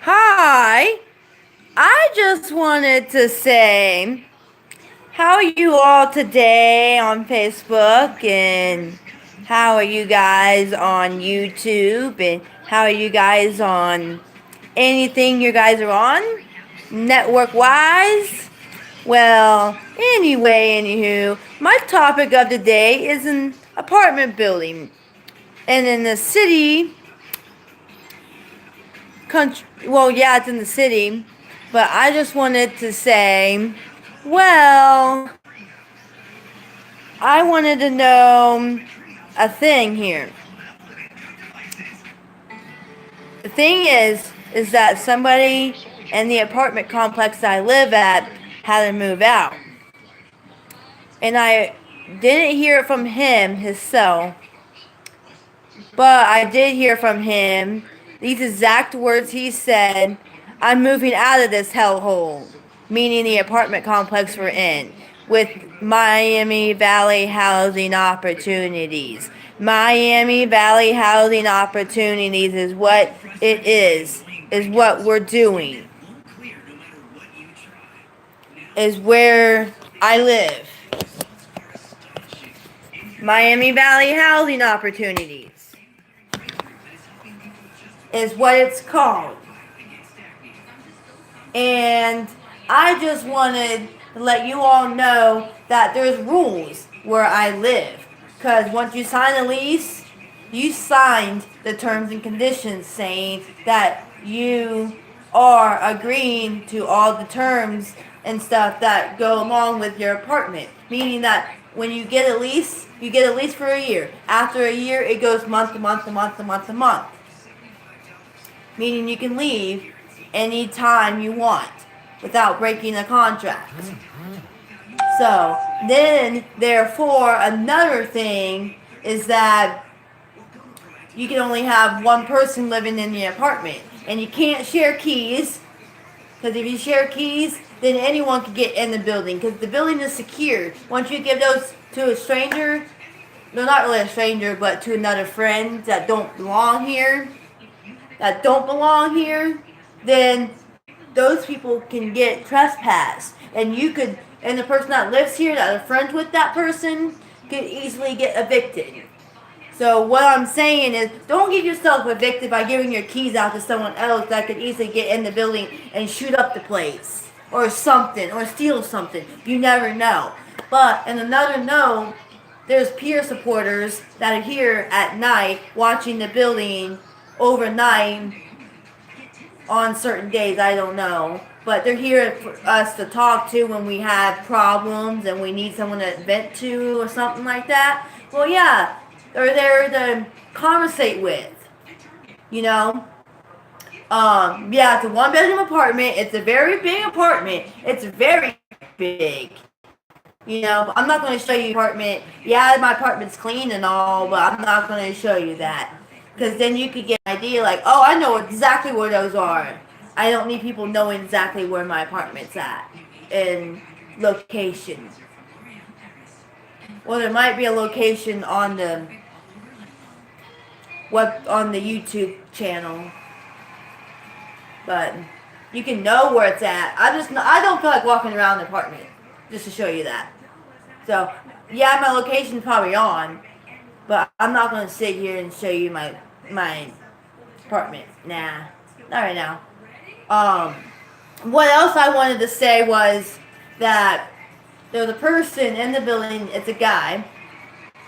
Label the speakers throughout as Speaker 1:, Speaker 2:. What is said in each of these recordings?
Speaker 1: Hi, I just wanted to say, how are you all today on Facebook, and how are you guys on YouTube, and how are you guys on anything you guys are on, network wise? Well, anywho, my topic of the day is an apartment building. And in the city, country, well, yeah, it's in the city, but I just wanted to say, well, I wanted to know a thing here. The thing is that somebody in the apartment complex I live at had to move out. And I didn't hear it from him himself, but I did hear from him these exact words he said: I'm moving out of this hellhole, meaning the apartment complex we're in, with Miami Valley housing opportunities. Miami Valley housing opportunities is what it is what we're doing, is where I live. Miami Valley housing opportunities is what it's called. And I just wanted to let you all know that there's rules where I live. Because once you sign a lease, you signed the terms and conditions saying that you are agreeing to all the terms and stuff that go along with your apartment. Meaning that when you get a lease, you get a lease for a year. After a year, it goes month to month to month to month to month. Meaning you can leave any time you want without breaking a contract. So then, therefore, another thing is that you can only have one person living in the apartment, and you can't share keys, because if you share keys, then anyone can get in the building, because the building is secured. Once you give those to a stranger, no, not really a stranger, but to another friend that don't belong here, then those people can get trespassed, and and the person that lives here that are friends with that person could easily get evicted. So what I'm saying is, don't get yourself evicted by giving your keys out to someone else that could easily get in the building and shoot up the place or something, or steal something. You never know. But in another note, there's peer supporters that are here at night watching the building overnight on certain days. I don't know. But they're here for us to talk to when we have problems and we need someone to vent to or something like that. Well, yeah, they're there to conversate with, you know. Yeah, it's a one-bedroom apartment. It's a very big apartment. It's very big. You know, but I'm not going to show you apartment. Yeah, my apartment's clean and all, but I'm not going to show you that. Because then you could get an idea like, oh, I know exactly where those are. I don't need people knowing exactly where my apartment's at and location. Well, there might be a location on the YouTube channel, but you can know where it's at. I don't feel like walking around the apartment just to show you that. So yeah, my location's probably on, but I'm not gonna sit here and show you my apartment. Nah, not right now. Um, what else I wanted to say was that there's a person in the building. It's a guy.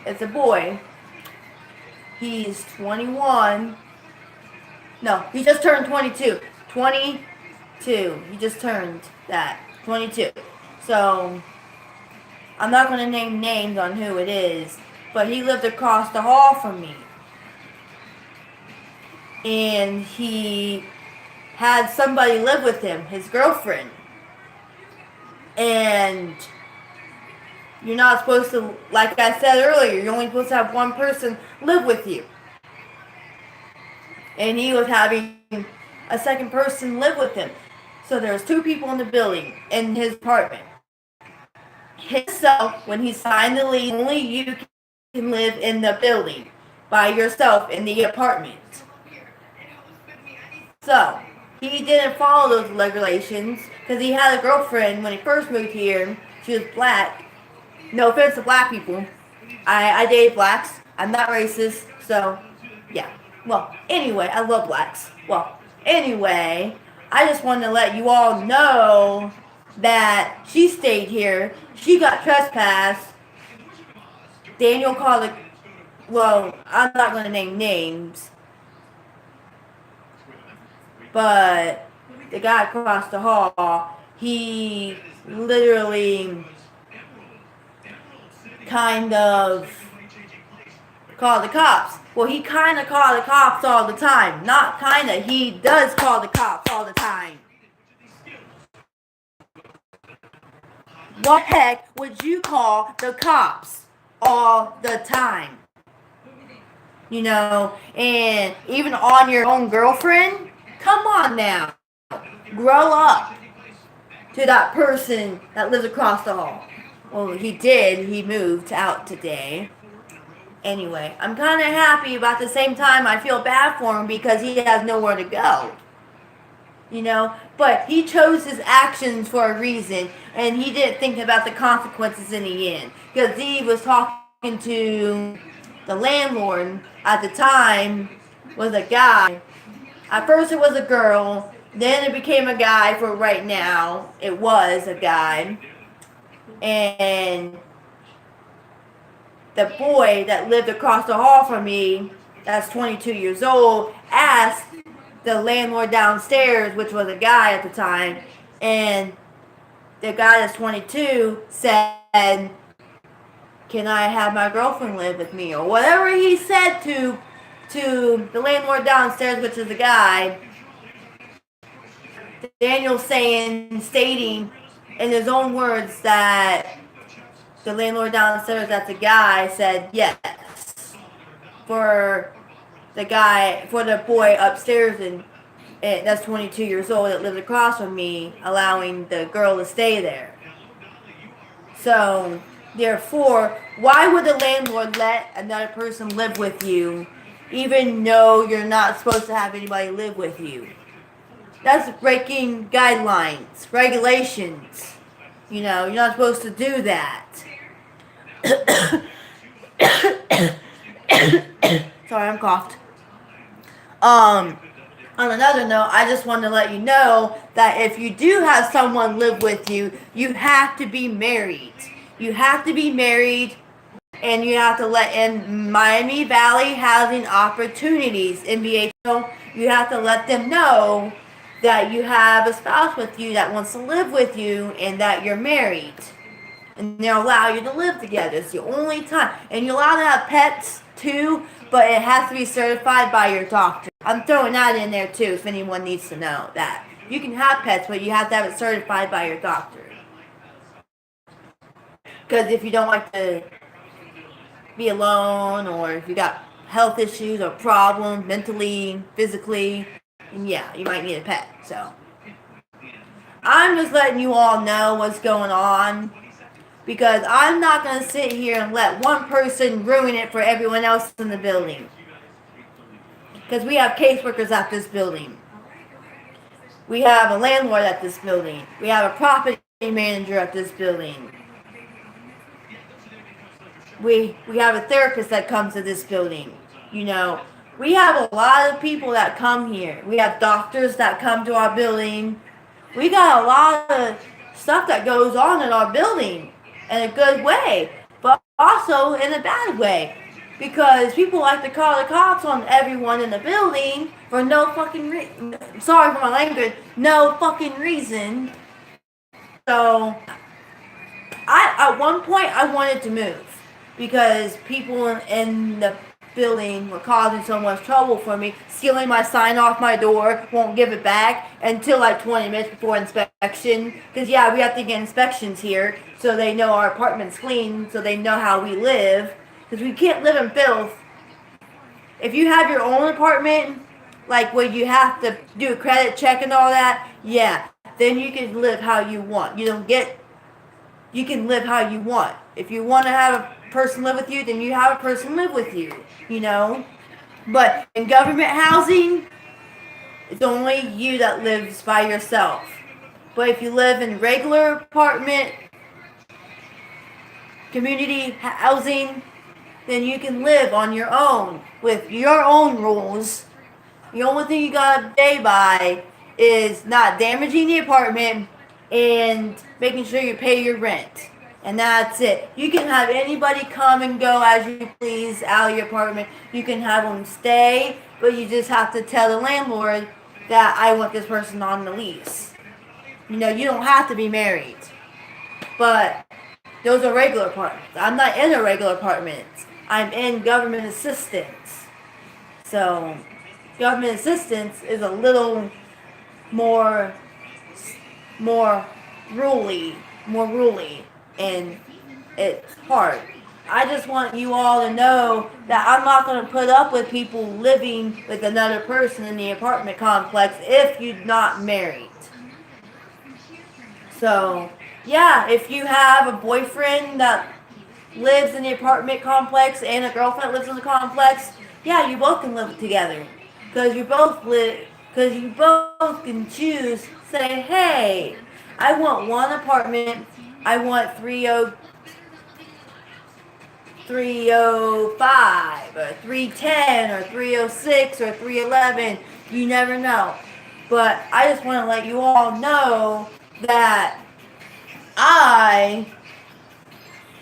Speaker 1: It's a boy. He's 21. No, he just turned 22. 22. He just turned that. 22. So, I'm not going to name names on who it is, but he lived across the hall from me. And he had somebody live with him, his girlfriend. And you're not supposed to, like I said earlier, you're only supposed to have one person live with you. And he was having a second person live with him. So there's two people in the building, in his apartment. Himself, when he signed the lease, only you can live in the building by yourself in the apartment. So, he didn't follow those regulations because he had a girlfriend when he first moved here. She was black. No offense to black people. I date blacks. I'm not racist, so yeah. Well, anyway, I love blacks. Well, anyway, I just wanted to let you all know that she stayed here. She got trespassed. Daniel called it. Well, I'm not going to name names, but the guy across the hall, he literally kind of called the cops. Well, he kind of called the cops all the time. Not kind of. He does call the cops all the time. What the heck would you call the cops all the time? You know, and even on your own girlfriend? Come on now. Grow up to that person that lives across the hall. Well, he did. He moved out today. Anyway, I'm kind of happy, but at the same time, I feel bad for him because he has nowhere to go. You know, but he chose his actions for a reason, and he didn't think about the consequences in the end. Because he was talking to the landlord at the time, was a guy. At first it was a girl, then it became a guy. For right now, it was a guy. And the boy that lived across the hall from me, that's 22 years old, asked the landlord downstairs, which was a guy at the time, and the guy that's 22 said, "Can I have my girlfriend live with me?" Or whatever he said to the landlord downstairs, which is the guy. Daniel stating in his own words that the landlord downstairs, that's a guy, said yes for the boy upstairs, and that's 22 years old that lives across from me, allowing the girl to stay there. So, therefore, why would the landlord let another person live with you, even though you're not supposed to have anybody live with you? That's breaking guidelines, regulations. You know, you're not supposed to do that. Sorry, I'm coughed. On another note, I just want to let you know that if you do have someone live with you, you have to be married. You have to be married, and you have to let in Miami Valley Housing Opportunities, MVHO, you have to let them know that you have a spouse with you that wants to live with you and that you're married. And they'll allow you to live together. It's the only time. And you're allowed to have pets too, but it has to be certified by your doctor. I'm throwing that in there too if anyone needs to know that. You can have pets, but you have to have it certified by your doctor. Because if you don't like to be alone, or if you got health issues or problems mentally, physically, yeah, you might need a pet. So I'm just letting you all know what's going on, because I'm not going to sit here and let one person ruin it for everyone else in the building. Because we have caseworkers at this building. We have a landlord at this building. We have a property manager at this building. We have a therapist that comes to this building. You know, we have a lot of people that come here. We have doctors that come to our building. We got a lot of stuff that goes on in our building in a good way, but also in a bad way. Because people like to call the cops on everyone in the building for no fucking reason. Sorry for my language. No fucking reason. So, at one point, I wanted to move. Because people in the building were causing so much trouble for me, stealing my sign off my door, won't give it back until like 20 minutes before inspection. Because yeah, we have to get inspections here, so they know our apartment's clean, so they know how we live. Because we can't live in filth. If you have your own apartment, like where you have to do a credit check and all that, yeah, then you can live how you want. You can live how you want. If you want to have a person live with you, then you have a person live with you, you know. But in government housing, It's only you that lives by yourself. But if you live in regular apartment, community housing, then you can live on your own with your own rules. The only thing you gotta stay by is not damaging the apartment and making sure you pay your rent. And that's it. You can have anybody come and go as you please out of your apartment. You can have them stay, but you just have to tell the landlord that I want this person on the lease. You know, you don't have to be married. But those are regular apartments. I'm not in a regular apartment. I'm in government assistance. So, government assistance is a little more ruly, and it's hard. I just want you all to know that I'm not going to put up with people living with another person in the apartment complex if you're not married. So, yeah, if you have a boyfriend that lives in the apartment complex and a girlfriend that lives in the complex, yeah, you both can live together. Because you both can choose, say, hey, I want one apartment, I want 305 or 310 or 306 or 311. You never know. But I just want to let you all know that I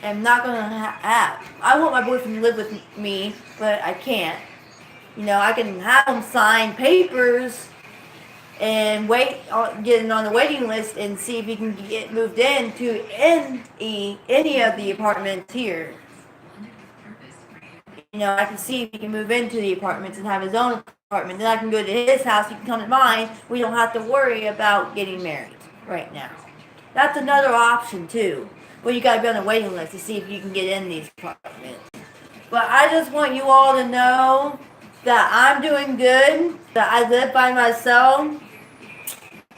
Speaker 1: am not going to have. I want my boyfriend to live with me, but I can't. You know, I can have him sign papers and get on the waiting list and see if he can get moved into any of the apartments here. You know, I can see if he can move into the apartments and have his own apartment. Then I can go to his house, he can come to mine. We don't have to worry about getting married right now. That's another option too. But you gotta be on the waiting list to see if you can get in these apartments. But I just want you all to know that I'm doing good, that I live by myself.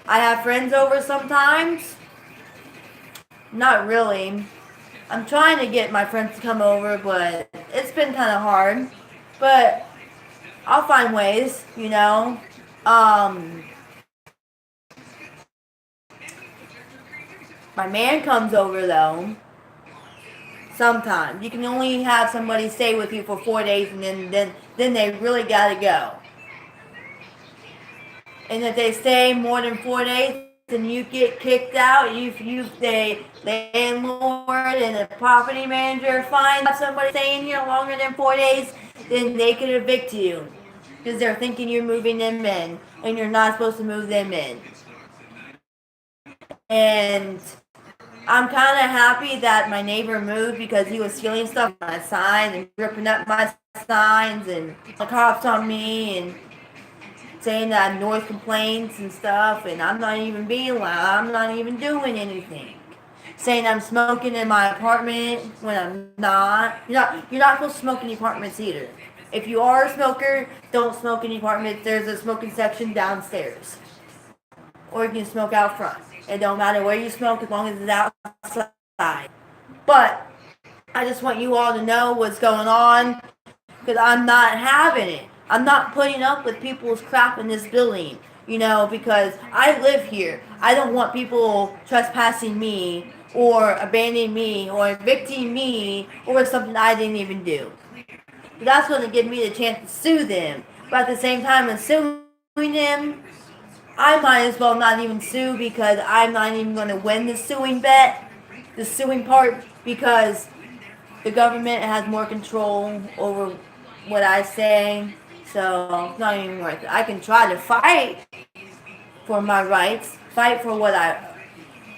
Speaker 1: I have friends over sometimes. Not really. I'm trying to get my friends to come over, but it's been kind of hard. But I'll find ways, you know. My man comes over though. Sometimes you can only have somebody stay with you for 4 days, and then they really gotta go. And if they stay more than 4 days, then you get kicked out. The landlord and the property manager find somebody staying here longer than 4 days, then they can evict you because they're thinking you're moving them in, and you're not supposed to move them in. And I'm kind of happy that my neighbor moved because he was stealing stuff on my signs and ripping up my signs and the cops on me and saying that I have noise complaints and stuff, and I'm not even being loud. I'm not even doing anything. Saying I'm smoking in my apartment when I'm not. You're not supposed to smoke in the apartments either. If you are a smoker, don't smoke in the apartments. There's a smoking section downstairs. Or you can smoke out front. It don't matter where you smoke as long as it's outside. But I just want you all to know what's going on because I'm not having it. I'm not putting up with people's crap in this building, you know, because I live here. I don't want people trespassing me or abandoning me or evicting me or something I didn't even do. That's going to give me the chance to sue them. But at the same time, in suing them, I might as well not even sue because I'm not even going to win the suing part, because the government has more control over what I say. So it's not even worth it. I can try to fight for my rights, fight for what I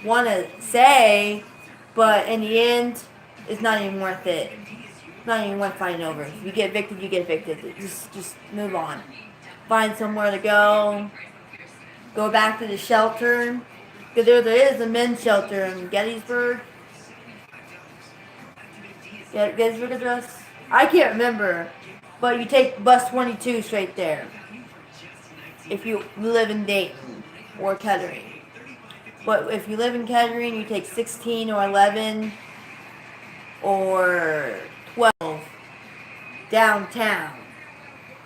Speaker 1: want to say, but in the end, it's not even worth it. It's not even worth fighting over. If you get evicted, you get evicted. Just move on. Find somewhere to go. Go back to the shelter. Because there is a men's shelter in Gettysburg. Gettysburg address? I can't remember. But you take bus 22 straight there. If you live in Dayton or Kettering. But if you live in Kettering, you take 16 or 11 or 12 downtown.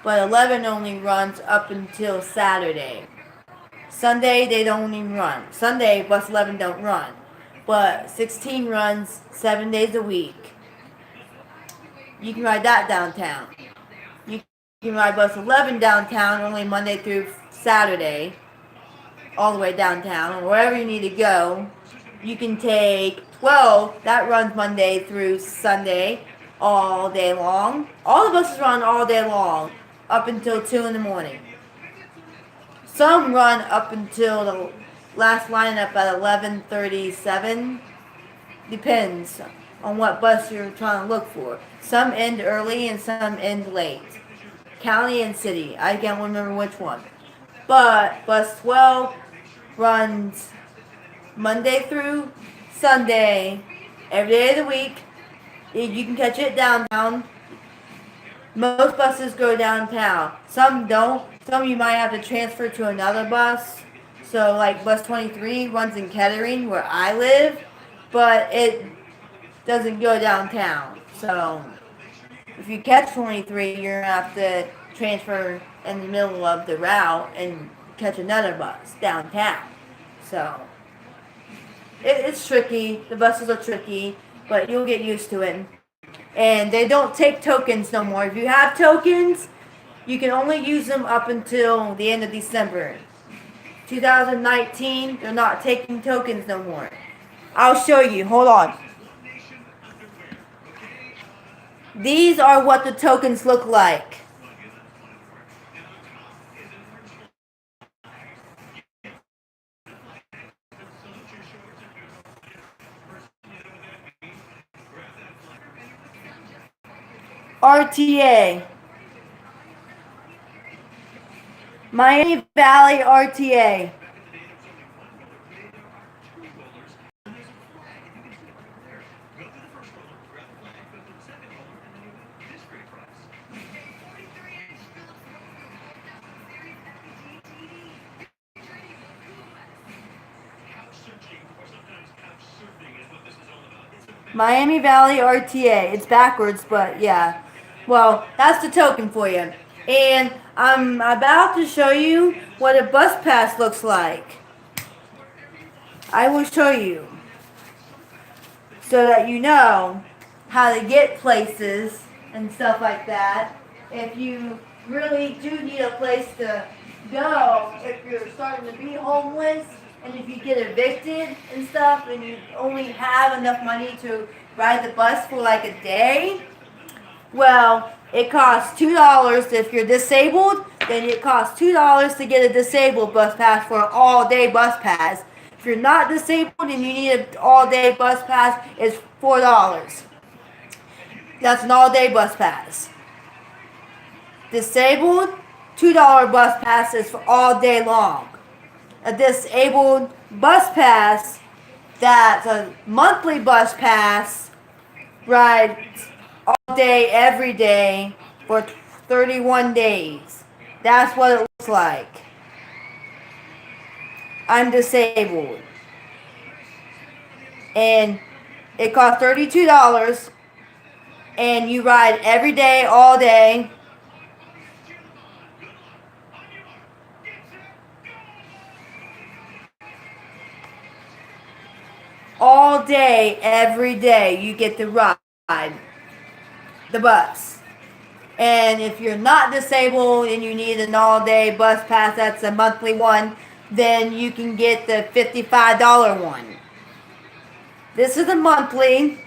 Speaker 1: but 11 only runs up until Saturday. Sunday they don't even run. Sunday bus 11 don't run, but 16 runs 7 days a week. You can ride that downtown. You can ride bus 11 downtown only Monday through Saturday, all the way downtown, or wherever you need to go. You can take 12, that runs Monday through Sunday, all day long. All the buses run all day long, up until 2 in the morning. Some run up until the last lineup at 11:37. Depends on what bus you're trying to look for. Some end early and some end late. County and city. I can't remember which one. But bus 12 runs Monday through Sunday, every day of the week. You can catch it downtown. Most buses go downtown. Some don't. Some you might have to transfer to another bus. So like bus 23 runs in Kettering where I live, but it doesn't go downtown. So if you catch 23, you're going to have to transfer in the middle of the route and catch another bus downtown. So it's tricky. The buses are tricky, but you'll get used to it. And they don't take tokens no more. If you have tokens, you can only use them up until the end of December. 2019, they're not taking tokens no more. I'll show you. Hold on. These are what the tokens look like. RTA. Miami Valley RTA. Miami Valley RTA. It's backwards, but yeah. Well, that's the token for you. And I'm about to show you what a bus pass looks like. I will show you so that you know how to get places and stuff like that. If you really do need a place to go, if you're starting to be homeless, and if you get evicted and stuff, and you only have enough money to ride the bus for like a day, well, it costs $2 if you're disabled. Then it costs $2 to get a disabled bus pass for an all-day bus pass. If you're not disabled and you need an all-day bus pass, it's $4. That's an all-day bus pass. Disabled, $2 bus pass is for all day long. A disabled bus pass, that's a monthly bus pass, rides all day, every day, for 31 days. That's what it looks like. I'm disabled. And it costs $32. And you ride every day, all day. All day, every day, you get to ride the bus. And if you're not disabled and you need an all-day bus pass, that's a monthly one, then you can get the $55 one. This is a monthly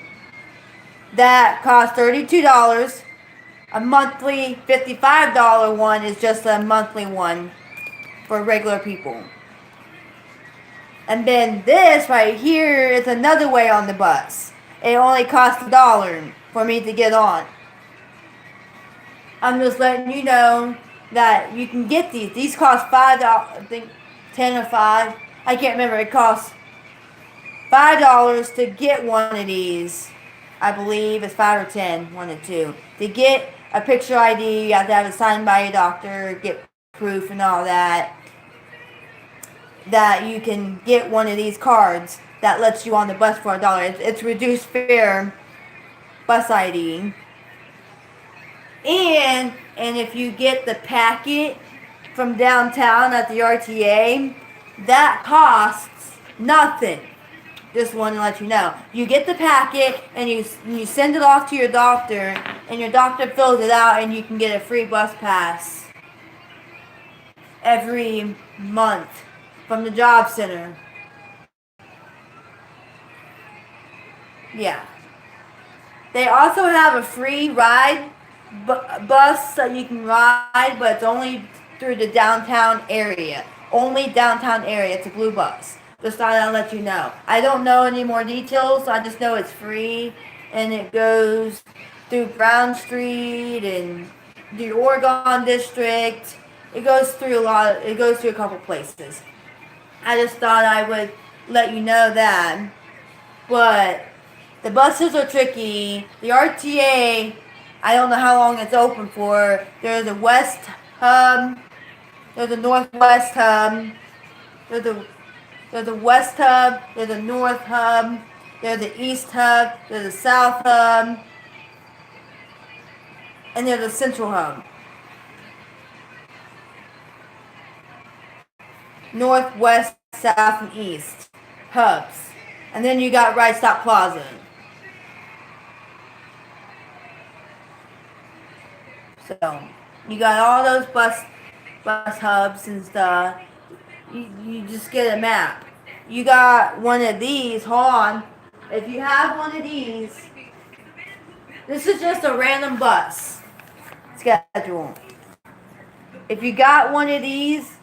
Speaker 1: that costs $32. A monthly $55 one is just a monthly one for regular people. And then this right here is another way on the bus. It only costs $1 for me to get on. I'm just letting you know that you can get these. These cost $5, I think 10 or 5. I can't remember. It costs $5 to get one of these. I believe it's 5 or 10, one or two. To get a picture ID, you have to have it signed by your doctor, get proof and all that. That you can get one of these cards that lets you on the bus for $1. It's reduced fare bus ID. And if you get the packet from downtown at the RTA, that costs nothing. Just want to let you know. You get the packet and you send it off to your doctor, and your doctor fills it out, and you can get a free bus pass every month from the job center. Yeah. They also have a free ride bus that you can ride, but it's only through the downtown area. Only downtown area. It's a blue bus. Just thought I'd let you know. I don't know any more details. I just know it's free, and it goes through Brown Street and the Oregon District. It goes through a couple places. I just thought I would let you know that. But the buses are tricky. The RTA, I don't know how long it's open for. There's a west hub. There's a northwest hub. There's a west hub. There's a north hub. There's the east hub. There's a south hub. And there's a central hub. North, west, south, and east hubs. And then you got Right Stop Plaza. So you got all those bus hubs and stuff. You just get a map. You got one of these. Hold on. If you have one of these, this is just a random bus schedule. If you got one of these,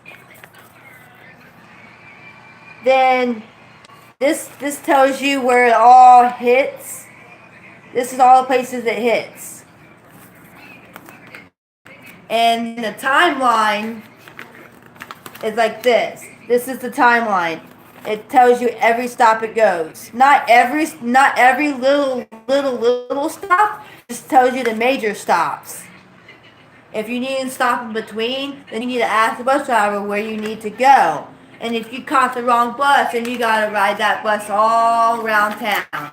Speaker 1: then this tells you where it all hits. This is all the places it hits. And the timeline is like this. This is the timeline. It tells you every stop it goes. Not every little stop. Just tells you the major stops. If you need to stop in between, then you need to ask the bus driver where you need to go. And if you caught the wrong bus, then you gotta ride that bus all around town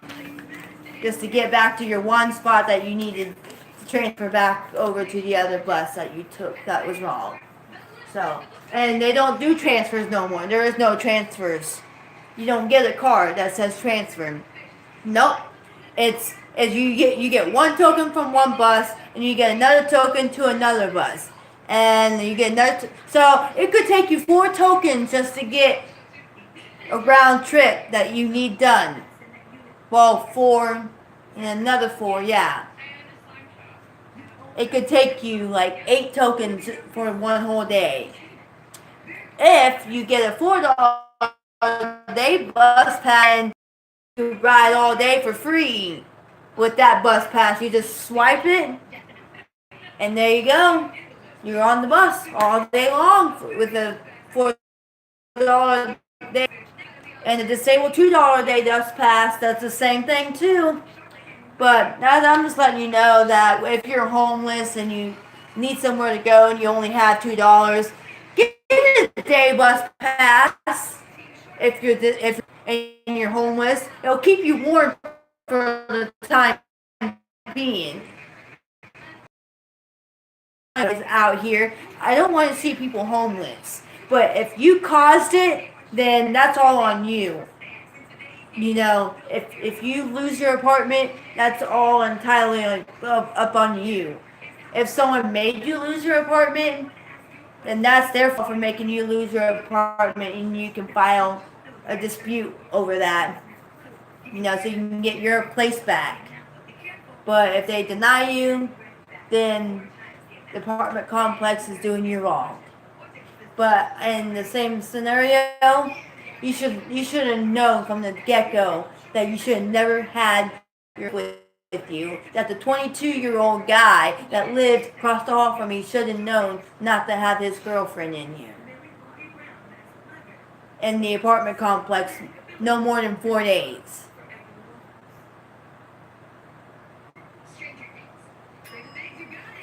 Speaker 1: just to get back to your one spot that you needed to transfer back over to the other bus that you took that was wrong. So, and they don't do transfers no more. There is no transfers. You don't get a card that says transfer. Nope. It's you get one token from one bus, and you get another token to another bus, and you get another. So it could take you 4 tokens just to get a round trip that you need done. Well, 4 and another 4, yeah. It could take you like 8 tokens for one whole day. If you get a $4 bus pass, you ride all day for free. With that bus pass, you just swipe it, and there you go. You're on the bus all day long with a $4 day. And the disabled $2 a day bus pass, that's the same thing too. But I'm just letting you know that if you're homeless and you need somewhere to go and you only have $2, get a day bus pass. If you're homeless, it'll keep you warm for the time being. Out here, I don't want to see people homeless. But if you caused it, then that's all on you. You know, if you lose your apartment, that's all entirely up on you. If someone made you lose your apartment, then that's their fault for making you lose your apartment, and you can file a dispute over that. You know, so you can get your place back. But if they deny you, then the apartment complex is doing you wrong. But in the same scenario, you should have known from the get-go that you should have never had your with you. That the 22-year-old guy that lived across the hall from me should have known not to have his girlfriend in here. In the apartment complex, no more than 4 days.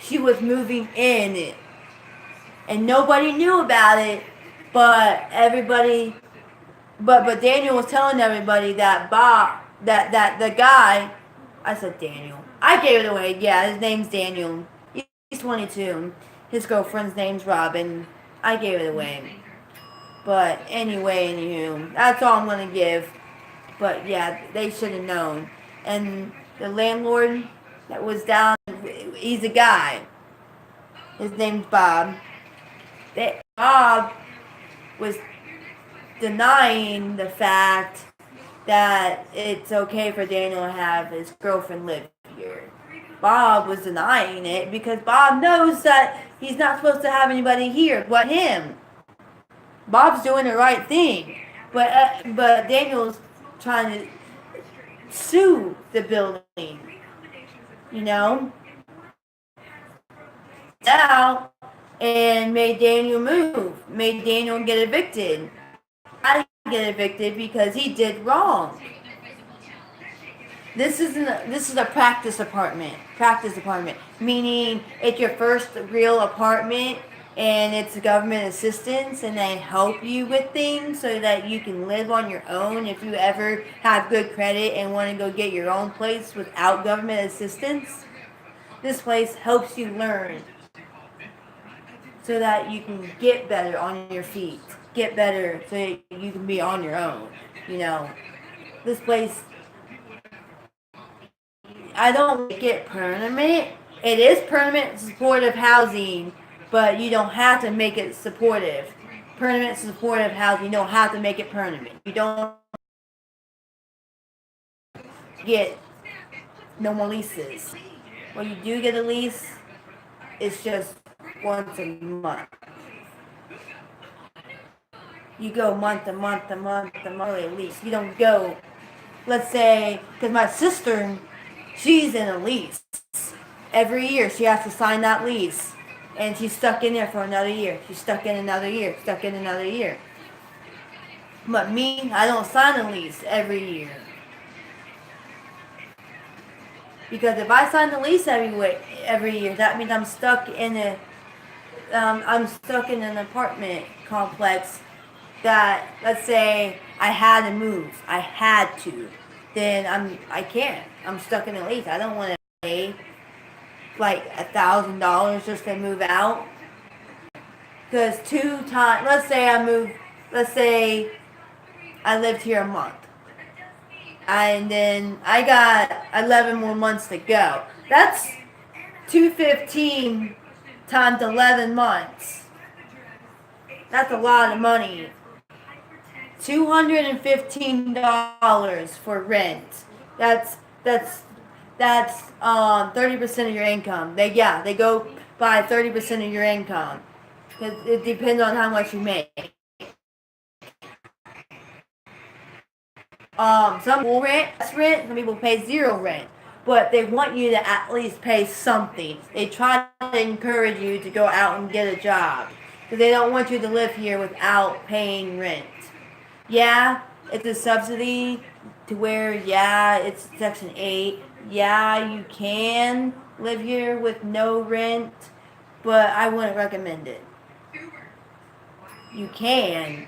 Speaker 1: She was moving in, and nobody knew about it, but everybody. But Daniel was telling everybody that that the guy, I said Daniel. I gave it away. Yeah, his name's Daniel. 22. His girlfriend's name's Robin. I gave it away. But anyway, anywho, that's all I'm going to give. But yeah, they should have known. And the landlord that was down, he's a guy. His name's Bob. Bob was denying the fact that it's okay for Daniel to have his girlfriend live here. Bob was denying it because Bob knows that he's not supposed to have anybody here but him. Bob's doing the right thing, but Daniel's trying to sue the building, you know, now, and made Daniel move, made Daniel get evicted. I get evicted because he did wrong. This is a practice apartment. Practice apartment, meaning it's your first real apartment and it's government assistance and they help you with things so that you can live on your own if you ever have good credit and want to go get your own place without government assistance. This place helps you learn so that you can get better on your feet. Get better so that you can be on your own. You know, this place, I don't make it permanent. It is permanent supportive housing, but you don't have to make it supportive. Permanent supportive housing, you don't have to make it permanent. You don't get no more leases. When you do get a lease, it's just once a month. You go month to month to month to month at least. You don't go, let's say, because my sister, she's in a lease. Every year she has to sign that lease. And she's stuck in there for another year. She's stuck in another year. Stuck in another year. But me, I don't sign a lease every year. Because if I sign the lease every year, that means I'm stuck in an apartment complex that, let's say, I had to move. I had to. Then I can't. I'm stuck in a lease. I don't want to pay like $1,000 just to move out. Because let's say I lived here a month. And then I got 11 more months to go. That's $215 times 11 months. That's a lot of money. $215 for rent. That's 30% of your income. They go by 30% of your income. Because it depends on how much you make. Some people rent, some people pay zero rent. But they want you to at least pay something. They try to encourage you to go out and get a job. Because they don't want you to live here without paying rent. Yeah, it's a subsidy to where, it's Section 8. Yeah, you can live here with no rent, but I wouldn't recommend it. You can,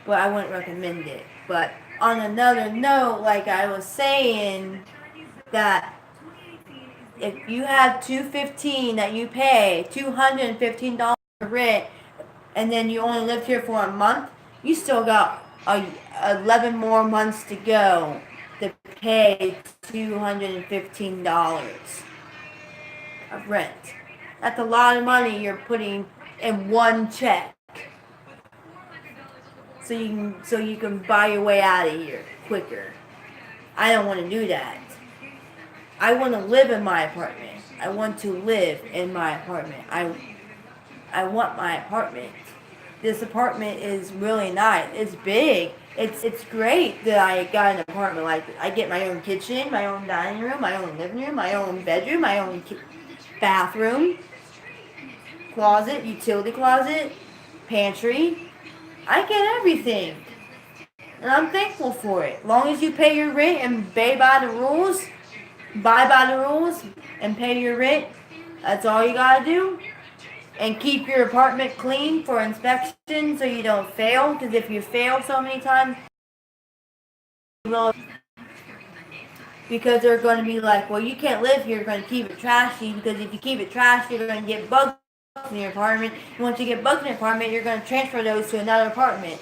Speaker 1: but I wouldn't recommend it. But on another note, like I was saying, that if you have $215 that you pay, $215 rent, and then you only lived here for a month, you still got 11 more months to go to pay $215 of rent. That's a lot of money you're putting in one check. So you can buy your way out of here quicker. I don't want to do that. I want to live in my apartment. I want to live in my apartment. I want my apartment. This apartment is really nice. It's big. It's great that I got an apartment like this. I get my own kitchen, my own dining room, my own living room, my own bedroom, my own bathroom, closet, utility closet, pantry. I get everything. And I'm thankful for it. As long as you pay your rent and abide by the rules, and pay your rent, that's all you gotta do. And keep your apartment clean for inspection so you don't fail. Because if you fail so many times, because they're going to be like, well, you can't live here. You're going to keep it trashy, because if you keep it trashy, you're going to get bugs in your apartment. And once you get bugs in your apartment, you're going to transfer those to another apartment.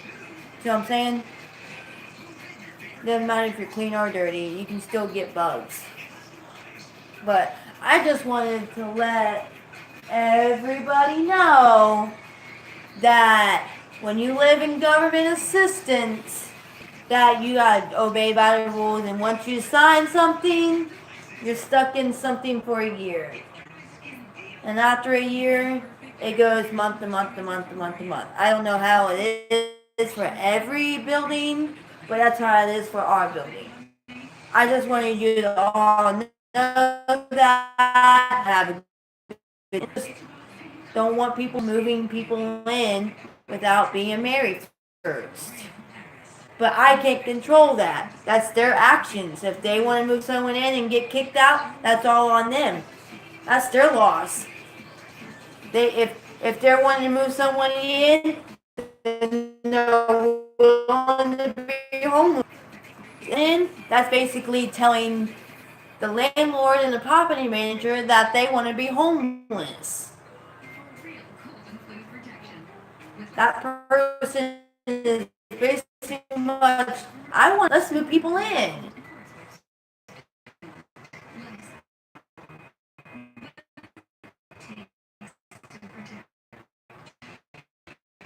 Speaker 1: See what I'm saying? Doesn't matter if you're clean or dirty, you can still get bugs. But I just wanted to let everybody know that when you live in government assistance, that you gotta obey by the rules, and once you sign something, you're stuck in something for a year. And after a year, it goes month to month to month to month to month. I don't know how it is for every building, but that's how it is for our building. I just wanted you to all know that. Have a good. Don't want people moving people in without being married first. But I can't control that. That's their actions. If they want to move someone in and get kicked out, that's all on them. That's their loss. If they're wanting to move someone in, then they're willing to be homeless. And that's basically telling the landlord and the property manager that they want to be homeless. That person is basically much, I want us to move people in.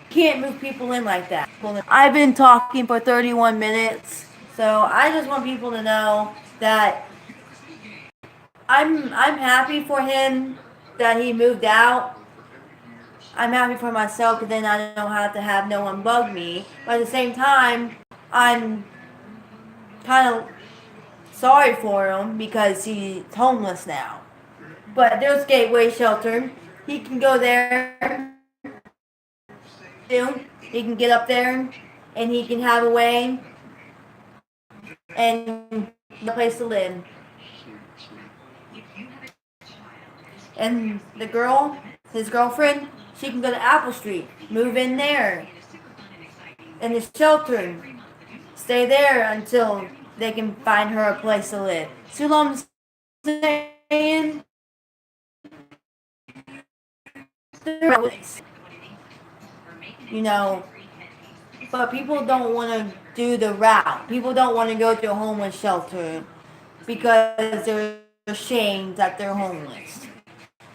Speaker 1: Can't move people in like that. I've been talking for 31 minutes, so I just want people to know that I'm happy for him that he moved out. I'm happy for myself because then I don't have to have no one bug me. But at the same time, I'm kind of sorry for him because he's homeless now. But there's Gateway Shelter. He can go there. He can get up there and he can have a way and a place to live. And the girl, his girlfriend, she can go to Apple Street, move in there, in the shelter, stay there until they can find her a place to live. See what I'm saying? You know, but people don't want to do the route. People don't want to go to a homeless shelter because they're ashamed that they're homeless.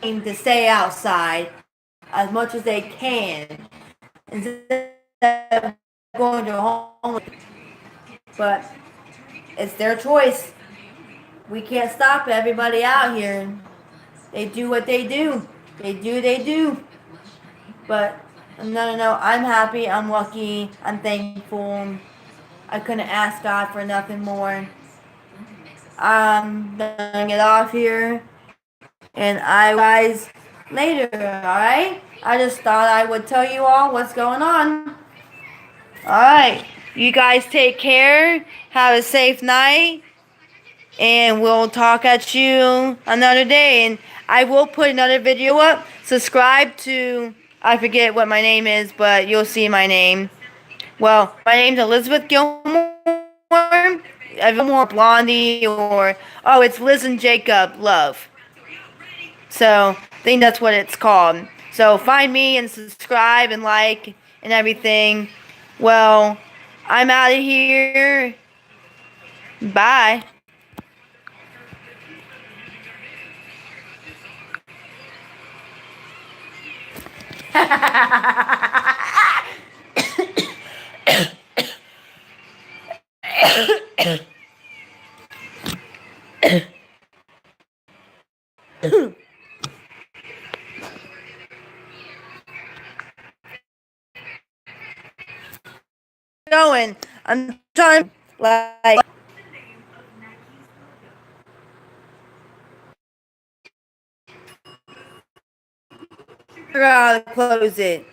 Speaker 1: To stay outside as much as they can instead of going to a homeless. But it's their choice. We can't stop everybody out here. They do what they do. They do. But no, I'm happy, I'm lucky, I'm thankful. I couldn't ask God for nothing more. I'm gonna get off here, and I guys later, alright? I just thought I would tell you all what's going on. Alright, you guys take care, have a safe night, and we'll talk at you another day. And I will put another video up. Subscribe to, I forget what my name is, but you'll see my name. Well, my name's Elizabeth Gilmore. Gilmore Blondie, or, oh, it's Liz and Jacob Love. So, I think that's what it's called. So, find me and subscribe and like and everything. Well, I'm out of here. Bye. Going. I'm trying like figure out how to close it.